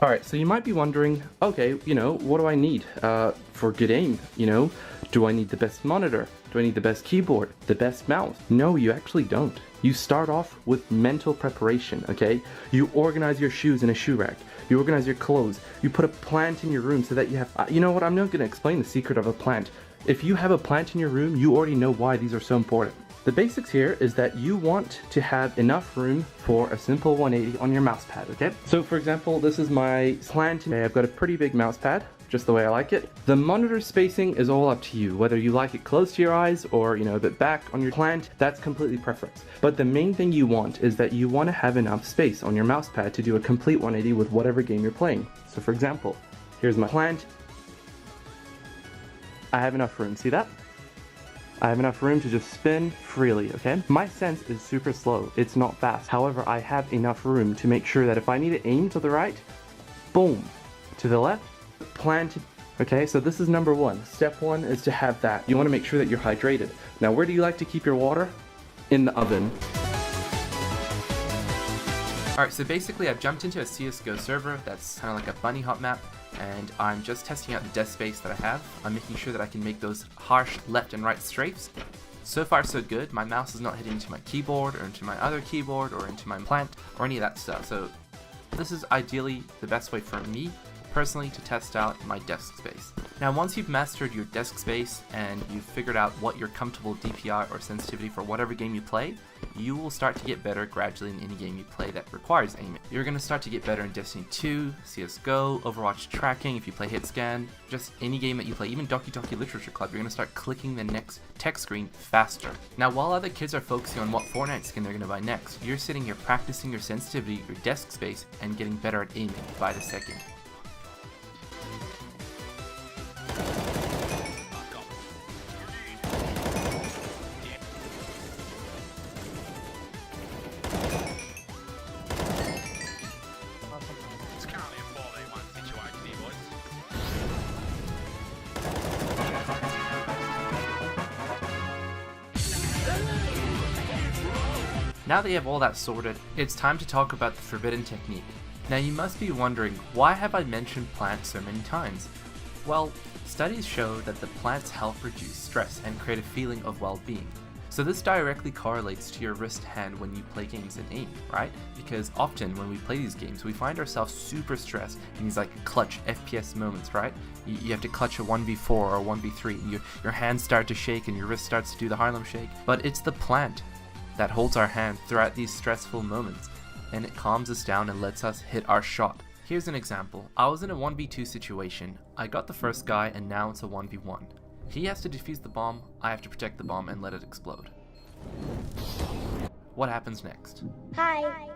Alright, so you might be wondering, okay, what do I need for good aim? Do I need the best monitor? Do I need the best keyboard? The best mouse? No, you actually don't. You start off with mental preparation, okay? You organize your shoes in a shoe rack. You organize your clothes. You put a plant in your room so that you have... you know what, I'm not going to explain the secret of a plant. If you have a plant in your room, you already know why these are so important. The basics here is that you want to have enough room for a simple 180 on your mouse pad, okay? So for example, this is my plant. Okay, I've got a pretty big mouse pad, just the way I like it. The monitor spacing is all up to you, whether you like it close to your eyes or, a bit back on your plant, that's completely preference. But the main thing you want is that you want to have enough space on your mouse pad to do a complete 180 with whatever game you're playing. So for example, here's my plant. I have enough room, see that? I have enough room to just spin freely, okay? My sense is super slow, it's not fast. However, I have enough room to make sure that if I need to aim to the right, boom, to the left, plant. Okay, so this is number one. Step one is to have that. You want to make sure that you're hydrated. Now, where do you like to keep your water? In the oven. Alright, so basically I've jumped into a CSGO server that's kind of like a bunny hop map, and I'm just testing out the desk space that I have. I'm making sure that I can make those harsh left and right strafes. So far so good. My mouse is not hitting into my keyboard or into my other keyboard or into my plant or any of that stuff. So this is ideally the best way for me personally to test out my desk space. Now once you've mastered your desk space and you've figured out what your comfortable DPI or sensitivity for whatever game you play, you will start to get better gradually in any game you play that requires aiming. You're going to start to get better in Destiny 2, CSGO, Overwatch tracking, if you play HitScan, just any game that you play, even Doki Doki Literature Club, you're going to start clicking the next text screen faster. Now while other kids are focusing on what Fortnite skin they're going to buy next, you're sitting here practicing your sensitivity, your desk space, and getting better at aiming by the second. Now that you have all that sorted, it's time to talk about the forbidden technique. Now you must be wondering, why have I mentioned plants so many times? Well, studies show that the plants help reduce stress and create a feeling of well-being. So this directly correlates to your wrist hand when you play games and aim, right? Because often when we play these games, we find ourselves super stressed in these clutch FPS moments, right? You have to clutch a 1v4 or a 1v3, and your hands start to shake and your wrist starts to do the Harlem Shake. But it's the plant that holds our hand throughout these stressful moments, and it calms us down and lets us hit our shot. Here's an example. I was in a 1v2 situation. I got the first guy and now it's a 1v1. He has to defuse the bomb, I have to protect the bomb and let it explode. What happens next? Hi.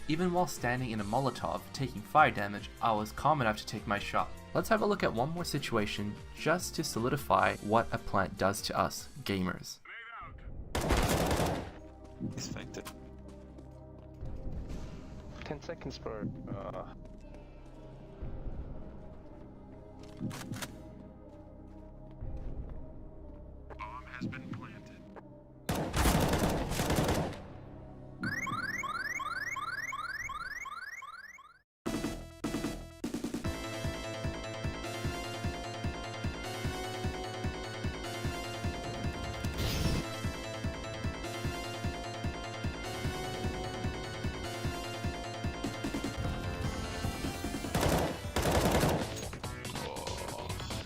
Even while standing in a Molotov, taking fire damage, I was calm enough to take my shot. Let's have a look at one more situation just to solidify what a plant does to us, gamers. Expected. 10 seconds per. Bomb has been planted.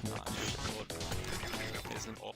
Oh, nice. Isn't all.